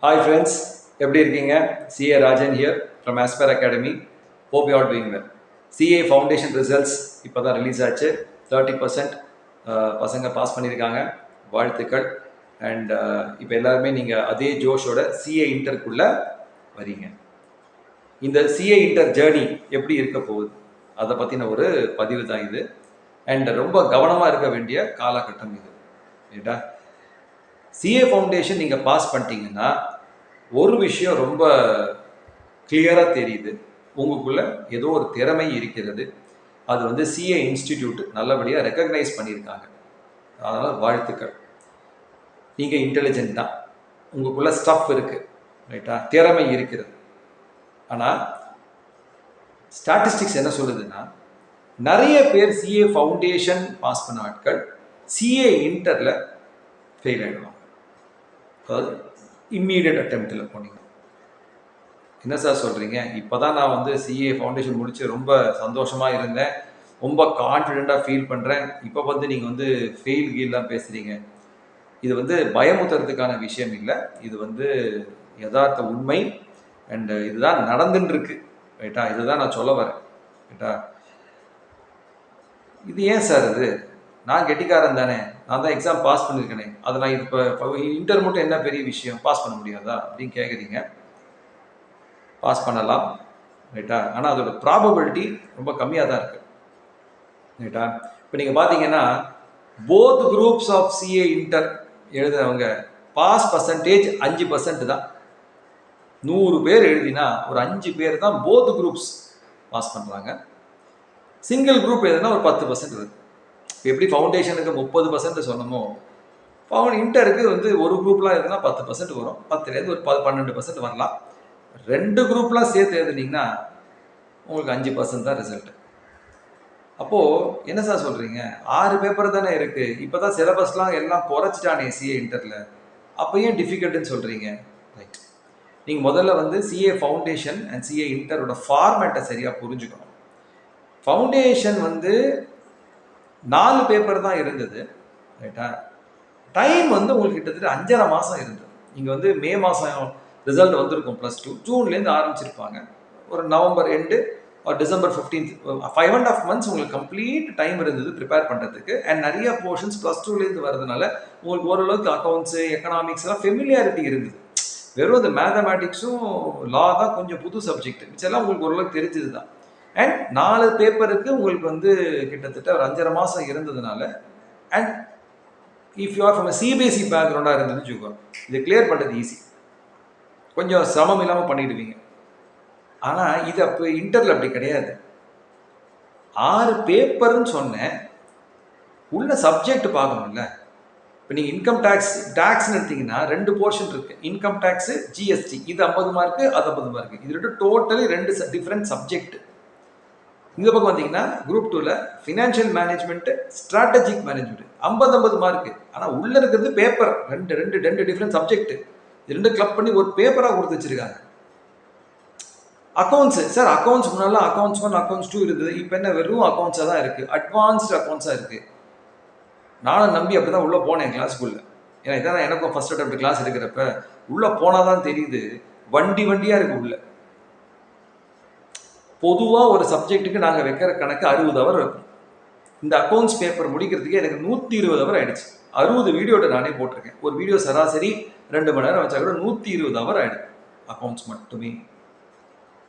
Hi friends, எப்படி இருக்கீங்க? CA Rajan here from Aspire Academy. Hope you are doing well. CA Foundation results இப்போ தான் release ஆச்சு. 30% பசங்க பாஸ் பண்ணியிருக்காங்க. வாழ்த்துக்கள். அண்ட் இப்போ எல்லாருமே நீங்கள் அதே ஜோஷோட CA இன்டர்க்குள்ள வரீங்க. இந்த CA இன்டர் ஜேர்னி எப்படி இருக்க போகுது அதை பற்றின ஒரு பதிவு தான் இது. அண்ட் ரொம்ப கவனமாக இருக்க வேண்டிய காலகட்டம் இது. ரைட்டா? CA ஃபவுண்டேஷன் நீங்கள் பாஸ் பண்ணிட்டீங்கன்னா ஒரு விஷயம் ரொம்ப கிளியராக தெரியுது, உங்களுக்குள்ள ஏதோ ஒரு திறமை இருக்கிறது. அது வந்து CA இன்ஸ்டிடியூட் நல்லபடியாக ரெக்கக்னைஸ் பண்ணியிருக்காங்க. அதனால் வாழ்த்துக்கள். நீங்கள் இன்டெலிஜென்ட் தான், உங்களுக்குள்ள ஸ்டஃப் இருக்குது, ரைட்டா, திறமை இருக்கிறது. ஆனால் ஸ்டாட்டிஸ்டிக்ஸ் என்ன சொல்லுதுன்னா, நிறைய பேர் CA ஃபவுண்டேஷன் பாஸ் பண்ண ஆட்கள் CA இன்டரில் ஃபெயில் ஆகிடுவாங்க. அதாவது இம்மீடியட் அட்டெம்ப்டில் போனீங்க. என்ன சார் சொல்கிறீங்க? இப்போ தான் நான் வந்து CA ஃபவுண்டேஷன் முடித்து ரொம்ப சந்தோஷமாக இருந்தேன், ரொம்ப கான்ஃபிடெண்ட்டாக ஃபீல் பண்ணுறேன், இப்போ வந்து நீங்கள் வந்து ஃபெயில் கீல்லாம் பேசுகிறீங்க. இது வந்து பயமுத்துறதுக்கான விஷயம் இல்லை, இது வந்து யதார்த்த உண்மை. அண்டு இதுதான் நடந்துட்டுருக்கு, ரைட்டா? இதுதான் நான் சொல்ல வரேன், ரைட்டா? இது ஏன் சார் இது? நான் கெட்டிக்காரன் தானே, நான் தான் எக்ஸாம் பாஸ் பண்ணியிருக்கேனே, அதை நான் இப்போ இன்டர் மட்டும் என்ன பெரிய விஷயம், பாஸ் பண்ண முடியாதா அப்படின்னு கேட்குறீங்க. பாஸ் பண்ணலாம், ரைட்டா? ஆனால் அதோட ப்ராபபிலிட்டி ரொம்ப கம்மியாக தான் இருக்குது, ரைட்டா? இப்போ நீங்கள் பார்த்தீங்கன்னா both groups of CA inter எழுதுறவங்க பாஸ் பர்சன்டேஜ் 5% தான். 100 பேர் எழுதினா ஒரு 5 பேர் தான் போத் குரூப்ஸ் பாஸ் பண்ணுறாங்க. சிங்கிள் குரூப் எழுதுனா ஒரு 10% வருது. எப்படி ஃபவுண்டேஷனுக்கு 30% சொன்னமோ, இன்டருக்கு வந்து ஒரு குரூப்லாம் எழுதுனா 10% வரும். 10லேருந்து ஒரு 12% வரலாம். 2 குரூப்லாம் சேர்த்து எழுதுனீங்கன்னா உங்களுக்கு 5% தான் ரிசல்ட். அப்போது என்ன சார் சொல்கிறீங்க? 6 பேப்பர் தானே இருக்குது, இப்போ தான் சிலபஸ்லாம் எல்லாம் குறைச்சிட்டானே CA இன்டரில், அப்போ ஏன் டிஃபிகல்ட்டுன்னு சொல்கிறீங்க? ரைட். நீங்கள் முதல்ல வந்து CA ஃபவுண்டேஷன் அண்ட் CA இன்டரோட ஃபார்மேட்டை சரியாக புரிஞ்சுக்கணும். ஃபவுண்டேஷன் வந்து 4 பேப்பர் தான் இருந்தது, ரைட்டா? டைம் வந்து உங்களுக்கு கிட்டத்தட்ட 5.5 மாதம் இருந்தது. நீங்கள் வந்து மே மாதம் ரிசல்ட் வந்திருக்கும் +2, ஜூன்லேருந்து ஆரம்பிச்சிருப்பாங்க. ஒரு நவம்பர் எண்டு ஒரு டிசம்பர் 15th 5.5 months உங்களுக்கு கம்ப்ளீட் டைம் இருந்தது ப்ரிப்பேர் பண்ணுறதுக்கு. அண்ட் நிறைய போர்ஷன்ஸ் +2லேருந்து வரதுனால உங்களுக்கு ஓரளவுக்கு அக்கௌண்ட்ஸு, எக்கனாமிக்ஸ்லாம் ஃபெமிலியாரிட்டி இருந்தது. வெறும் இந்த மேத்தமேட்டிக்ஸும் லா தான் கொஞ்சம் புது சப்ஜெக்ட், மிச்செல்லாம் உங்களுக்கு ஓரளவுக்கு தெரிஞ்சது தான். அண்ட் 4 பேப்பருக்கு உங்களுக்கு வந்து கிட்டத்தட்ட ஒரு 5.5 மாதம் இருந்ததுனால, and if you are from CBSE பேக்ரவுண்டாக இருந்ததுன்னு வச்சுக்கோ, இதை கிளியர் பண்ணுறது ஈஸி, கொஞ்சம் சிரமம் இல்லாமல் பண்ணிடுவீங்க. ஆனால் இது அப்போ இன்டரில் அப்படி கிடையாது. 6 பேப்பர்னு சொன்னேன், உள்ள சப்ஜெக்ட் பார்க்கணும்ல. இப்போ நீங்கள் இன்கம் டேக்ஸ்னு எடுத்தீங்கன்னா 2 போர்ஷன் இருக்குது, இன்கம் டேக்ஸு, GST. இது 50 மார்க்கு, அது 50 மார்க்கு. இது 2 டோட்டலி 2 டிஃப்ரெண்ட் சப்ஜெக்ட். இந்த பக்கம் வந்தீங்கன்னா குரூப் 2ல் financial management, strategic management 50 mark. ஆனால் உள்ளே இருக்கிறது பேப்பர், ரெண்டு டிஃப்ரெண்ட் சப்ஜெக்ட். இது 2 கிளப் பண்ணி ஒரு பேப்பராக கொடுத்து வச்சிருக்காங்க. அக்கௌண்ட்ஸு சார், அக்கௌண்ட்ஸ் முன்னாலாம் அக்கௌண்ட்ஸ் 1, அக்கௌண்ட்ஸ் 2 இருந்தது, இப்போ என்ன வெறும் அக்கௌண்ட்ஸாக தான் இருக்குது, அட்வான்ஸ்டு அக்கௌண்ட்ஸாக இருக்குது. நானும் நம்பி அப்படி தான் உள்ளே போனேன் கிளாஸ்க்குள்ளே. ஏன்னா இதான் எனக்கும் ஃபஸ்ட் அட்டெம்ப்ட் கிளாஸ் எடுக்கிறப்ப உள்ளே போனால் தான் தெரியுது, வண்டியாக இருக்குது உள்ளே. பொதுவாக ஒரு சப்ஜெக்ட்டுக்கு நாங்கள் வைக்கிற கணக்கு 60 ஹவர் வைப்போம். இந்த அக்கௌண்ட்ஸ் பேப்பர் முடிக்கிறதுக்கே எனக்கு 120 ஹவர் ஆகிடுச்சு. 60 வீடியோட்ட நானே போட்டிருக்கேன். ஒரு வீடியோ சராசரி 2 மணி நேரம் வச்சா கூட 120 ஹவர் ஆகிடுது அக்கௌண்ட்ஸ் மட்டுமே.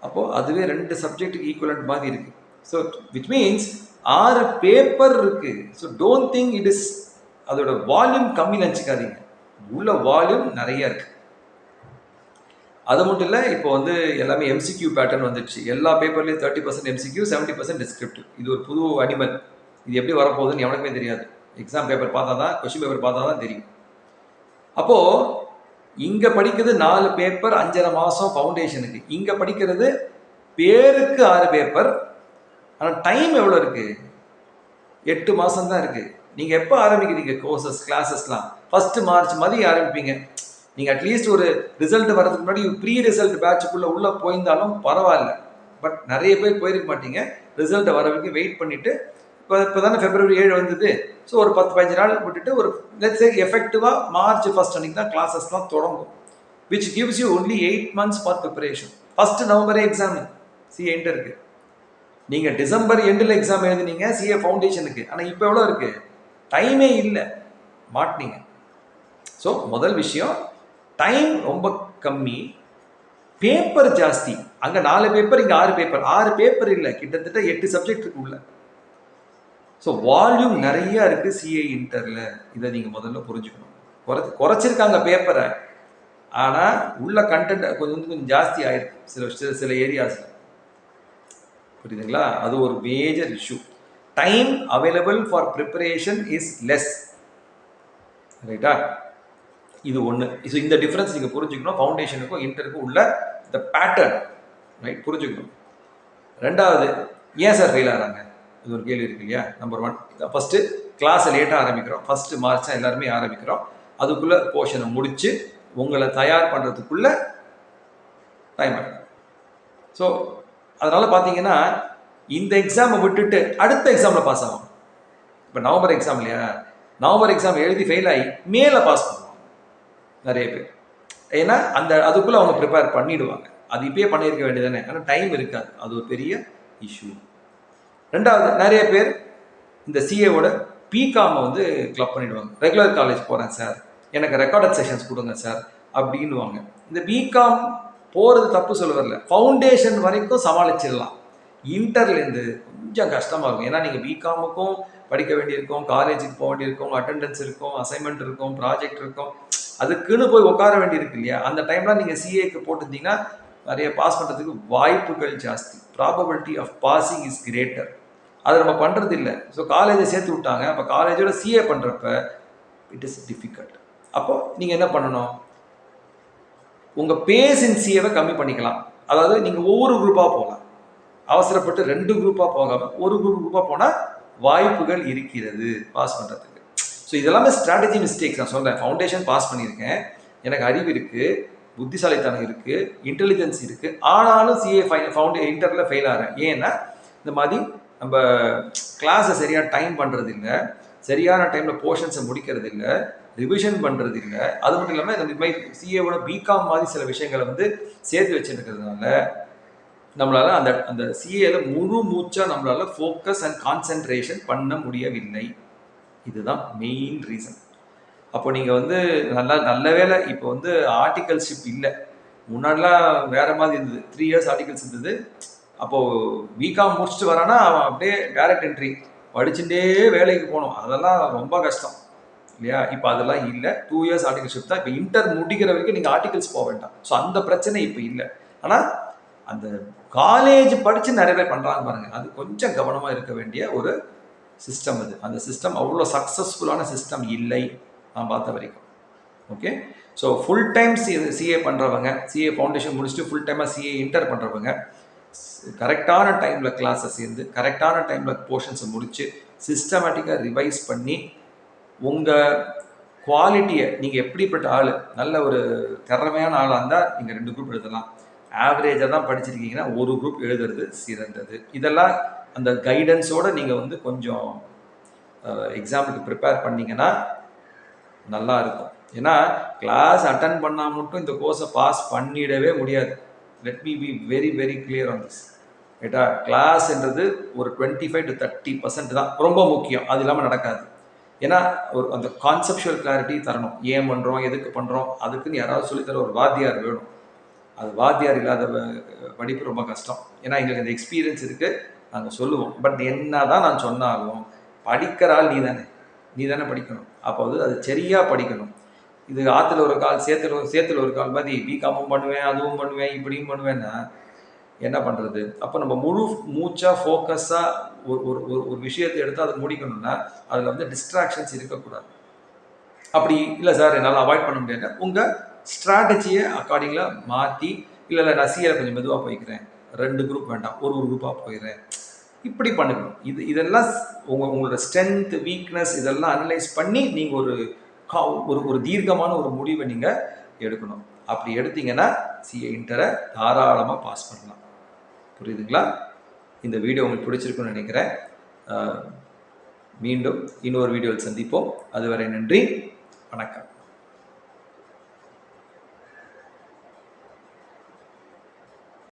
அப்போது அதுவே 2 சப்ஜெக்ட்டுக்கு ஈக்குவலண்ட் மாதிரி இருக்குது. ஸோ விச் மீன்ஸ் 6 பேப்பர் இருக்குது. So don't think it is அதோட வால்யூம் கம்மி நினச்சிக்காதீங்க, உள்ள வால்யூம் நிறைய இருக்குது. அது மட்டும் இல்லை, இப்போ வந்து எல்லாமே MCQ பேட்டர்ன் வந்துடுச்சு. எல்லா பேப்பர்லேயும் 30% MCQ, 70% டிஸ்கிரிப்டிவ். இது ஒரு புது அனிமல். இது எப்படி வரப்போகுதுன்னு எவனுக்குமே தெரியாது. எக்ஸாம் பேப்பர் பார்த்தா தான், கொஸ்டின் பேப்பர் பார்த்தா தான் தெரியும். அப்போது இங்கே படிக்கிறது 4 பேப்பர் 5.5 மாதம் ஃபவுண்டேஷனுக்கு, இங்கே படிக்கிறது பேருக்கு 6 பேப்பர். ஆனால் டைம் எவ்வளோ இருக்குது? 8 மாதம் தான் இருக்குது. நீங்கள் எப்போ ஆரம்பிக்கிறீங்க கோர்சஸ், கிளாஸஸ்லாம்? 1 மார்ச் மாதிரி ஆரம்பிப்பீங்க. நீங்கள் அட்லீஸ்ட் ஒரு ரிசல்ட் வரதுக்கு முன்னாடி ப்ரீ ரிசல்ட் பேட்சுக்குள்ளே உள்ளே போயிருந்தாலும் பரவாயில்ல. பட் நிறைய பேர் போயிருக்க மாட்டீங்க. ரிசல்ட்டை வர வரைக்கும் வெயிட் பண்ணிவிட்டு, இப்போ தானே February 7 வந்தது, ஸோ ஒரு 10-15 நாள் விட்டுட்டு ஒரு லெட்ஸ் சே எஃபெக்டிவாக March 1 அன்றைக்கி தான் கிளாஸஸ்லாம் தொடங்கும். which gives you only 8 months for preparation. First நவம்பரே எக்ஸாம் சிஏ இன்டருக்கு. நீங்கள் டிசம்பர் எண்டில் எக்ஸாம் எழுதுனீங்க சிஏ ஃபவுண்டேஷனுக்கு. ஆனால் இப்போ எவ்வளோ இருக்குது? டைமே இல்லை, மாட்டினீங்க. ஸோ முதல் விஷயம், டைம் ரொம்ப கம்மி, பேப்பர் ஜாஸ்தி. அங்கே 4 பேப்பர், இங்கே 6 பேப்பர். 6 பேப்பர் இல்லை, கிட்டத்தட்ட 8 சப்ஜெக்ட் இருக்கு உள்ள. ஸோ வால்யூம் நிறைய இருக்குது சிஏ இன்டரில். இதை நீங்கள் முதல்ல புரிஞ்சுக்கணும். குறைச்சிருக்காங்க பேப்பரை, ஆனால் உள்ள கண்டென்ட் கொஞ்சம் ஜாஸ்தி ஆயிருக்கு சில ஏரியாஸில். புரியுதுங்களா? அது ஒரு major issue. Time available for preparation is less. ரைட்டா? இது ஒன்று. ஸோ இந்த டிஃப்ரென்ஸ் நீங்கள் புரிஞ்சுக்கணும். ஃபவுண்டேஷனுக்கும் இன்டருக்கும் உள்ள இந்த பேட்டர்ன் ரைட் புரிஞ்சுக்கணும். ரெண்டாவது, ஏன் சார் ஃபெயில் ஆகிறாங்க? இது ஒரு கேள்வி இருக்கு இல்லையா? நம்பர் 1, ஃபஸ்ட்டு கிளாஸை லேட்டாக ஆரம்பிக்கிறோம். 1 மார்ச் தான் எல்லாருமே ஆரம்பிக்கிறோம். அதுக்குள்ளே போர்ஷனை முடித்து உங்களை தயார் பண்ணுறதுக்குள்ளே டைம் ஆகிடும். ஸோ அதனால் பார்த்தீங்கன்னா இந்த எக்ஸாமை விட்டுட்டு அடுத்த எக்ஸாமில் பாஸ் ஆகும். இப்போ நவம்பர் எக்ஸாம் இல்லையா? நவம்பர் எக்ஸாம் எழுதி ஃபெயில் ஆகி மேலே பாஸ் பண்ணுவாங்க நிறைய பேர். ஏன்னா அதுக்குள்ளே அவங்க ப்ரிப்பேர் பண்ணிவிடுவாங்க. அது இப்பயே பண்ணியிருக்க வேண்டியதானே, ஆனால் டைம் இருக்காது. அது ஒரு பெரிய இஷ்யூ. ரெண்டாவது, நிறைய பேர் இந்த சிஏவோட பிகாமை வந்து கிளப் பண்ணிவிடுவாங்க. ரெகுலர் காலேஜ் போகிறேன் சார், எனக்கு ரெக்கார்டட் செஷன்ஸ் கொடுங்க சார் அப்படின்வாங்க. இந்த பிகாம் போகிறது தப்பு சொல்ல வரல, ஃபவுண்டேஷன் வரைக்கும் சமாளிச்சிடலாம். இன்டர்லேருந்து கொஞ்சம் கஷ்டமாக இருக்கும். ஏன்னா நீங்கள் பிகாமுக்கும் படிக்க வேண்டியிருக்கும், காலேஜுக்கு போக வேண்டியிருக்கும், அட்டெண்டன்ஸ் இருக்கும், அசைன்மெண்ட் இருக்கும், ப்ராஜெக்ட் இருக்கும், அதுக்குன்னு போய் உட்கார வேண்டியிருக்கு இல்லையா? அந்த டைம்லாம் நீங்கள் சிஏக்கு போட்டிருந்தீங்கன்னா நிறைய பாஸ் பண்ணுறதுக்கு வாய்ப்புகள் ஜாஸ்தி. Probability of passing is greater. அதை நம்ம பண்ணுறது இல்லை. ஸோ காலேஜை சேர்த்து விட்டாங்க. அப்போ காலேஜோட சிஏ பண்ணுறப்ப இட் இஸ் டிஃபிகல்ட். அப்போது நீங்கள் என்ன பண்ணணும்? உங்கள் பேஸ் இன் சிஏவை கம்மி பண்ணிக்கலாம். அதாவது நீங்கள் ஒவ்வொரு குரூப்பாக போகலாம். அவசரப்பட்டு 2 குரூப்பாக போகாமல் ஒரு குரூப்பாக போனால் வாய்ப்புகள் இருக்கிறது பாஸ் பண்ணுறதுக்கு. ஸோ இதெல்லாமே ஸ்ட்ராட்டஜி மிஸ்டேக்ஸ். நான் சொல்கிறேன், ஃபவுண்டேஷன் பாஸ் பண்ணியிருக்கேன், எனக்கு அறிவு இருக்குது, புத்திசாலித்தனம் இருக்குது, இன்டெலிஜென்ஸ் இருக்குது, ஆனாலும் சிஏ இன்டரில் ஃபெயில் ஆகிறேன். ஏன்னா இந்த மாதிரி நம்ம கிளாஸை சரியாக டைம் பண்ணுறது இல்லை, சரியான டைமில் போர்ஷன்ஸை முடிக்கிறது இல்லை, ரிவிஷன் பண்ணுறது இல்லை. அது மட்டும் இல்லாமல் இந்த மாதிரி சிஏவோட பிகாம் மாதிரி சில விஷயங்களை வந்து சேர்த்து வச்சுருக்கிறதுனால நம்மளால் அந்த சிஏல முழு மூச்சாக நம்மளால் ஃபோக்கஸ் அண்ட் கான்சென்ட்ரேஷன் பண்ண முடியவில்லை. இதுதான் மெயின் ரீசன். அப்போ நீங்கள் வந்து நல்ல வேலை இப்போ வந்து ஆர்டிகல்ஷிப் இல்லை. முன்னாடிலாம் வேறு மாதிரி இருந்தது. 3 இயர்ஸ் ஆர்டிகல்ஸ் இருந்தது. அப்போது பிகாம் முடிச்சுட்டு வரானா அவன் அப்படியே டைரக்ட் என்ட்ரி படிச்சுட்டே வேலைக்கு போகணும். அதெல்லாம் ரொம்ப கஷ்டம் இல்லையா? இப்போ அதெல்லாம் இல்லை. 2 இயர்ஸ் ஆர்டிகல்ஷிப் தான். இப்போ இன்டர் முடிக்கிற வரைக்கும் நீங்கள் ஆர்டிகல்ஸ் போக வேண்டாம். ஸோ அந்த பிரச்சனை இப்போ இல்லை. ஆனால் அந்த காலேஜ் படித்து நிறைய பேர் பண்ணுறாங்க பாருங்கள், அது கொஞ்சம் கவனமாக இருக்க வேண்டிய ஒரு சிஸ்டம் அது. அந்த சிஸ்டம் அவ்வளோ சக்ஸஸ்ஃபுல்லான சிஸ்டம் இல்லை நான் பார்த்த வரைக்கும். Okay, so full time CA பண்ணுறவங்க, சிஏ ஃபவுண்டேஷன் முடிச்சுட்டு ஃபுல் டைமாக சிஏ இன்டர் பண்ணுறவங்க கரெக்டான டைமில் கிளாஸை சேர்ந்து கரெக்டான டைமில் போர்ஷன்ஸை முடித்து சிஸ்டமேட்டிக்காக ரிவைஸ் பண்ணி உங்கள் குவாலிட்டியை, நீங்கள் எப்படிப்பட்ட ஆள், நல்ல ஒரு திறமையான ஆளாக இருந்தால் நீங்கள் 2 குரூப் எழுதலாம். ஆவரேஜாக தான் படிச்சிருக்கீங்கன்னா ஒரு குரூப் எழுதுறது சிறந்தது. இதெல்லாம் அந்த கைடன்ஸோடு நீங்கள் வந்து கொஞ்சம் எக்ஸாமுக்கு ப்ரிப்பேர் பண்ணிங்கன்னா நல்லா இருக்கும். ஏன்னா கிளாஸ் அட்டன் பண்ணால் மட்டும் இந்த கோர்ஸை பாஸ் பண்ணிடவே முடியாது. Let me be very very clear on this. ரைட்டா? கிளாஸ்ன்றது ஒரு 25 to 30% தான் ரொம்ப முக்கியம். அது இல்லாமல் நடக்காது. ஏன்னா அந்த கான்செப்சுவல் கிளாரிட்டி தரணும். ஏன் பண்ணுறோம், எதுக்கு பண்ணுறோம், அதுக்குன்னு யாராவது சொல்லித்தர ஒரு வாத்தியார் வேணும். அது வாத்தியார் இல்லாத படிப்பு ரொம்ப கஷ்டம். ஏன்னா எங்களுக்கு அந்த எக்ஸ்பீரியன்ஸ் இருக்குது, நாங்கள் சொல்லுவோம். பட் என்ன தான் நான் சொன்னாலும் படிக்கிற ஆள் நீ தானே படிக்கணும். அப்போ அது சரியாக படிக்கணும். இது ஆற்றுல ஒரு கால் சேத்துல ஒரு கால் மாதிரி பிகாமும் பண்ணுவேன், அதுவும் பண்ணுவேன், இப்படியும் பண்ணுவேன்னா என்ன பண்ணுறது? அப்போ நம்ம முழு மூச்சாக ஃபோக்கஸாக ஒரு விஷயத்தை எடுத்து அதை முடிக்கணும்னா அதில் வந்து டிஸ்ட்ராக்ஷன்ஸ் இருக்கக்கூடாது. அப்படி இல்லை சார் என்னால் அவாய்ட் பண்ண முடியாது, உங்கள் ஸ்ட்ராட்டஜியை அக்கார்டிங்காக மாற்றி, இல்லை நான் சிஏல கொஞ்சம் மெதுவாக போய்க்கிறேன், 2 குரூப் வேண்டாம், ஒரு குரூப்பாக போயிடுறேன், இப்படி பண்ணிக்கணும். இதெல்லாம் உங்களோட ஸ்ட்ரென்த், வீக்னஸ் இதெல்லாம் அனலைஸ் பண்ணி நீங்கள் ஒரு தீர்க்கமான ஒரு முடிவை நீங்கள் எடுக்கணும். அப்படி எடுத்தீங்கன்னா சிஏ இன்டரை தாராளமாக பாஸ் பண்ணலாம். புரியுதுங்களா? இந்த வீடியோ உங்களுக்கு பிடிச்சிருக்குன்னு நினைக்கிறேன். மீண்டும் இன்னொரு வீடியோவில் சந்திப்போம். அதுவரை நன்றி, வணக்கம்.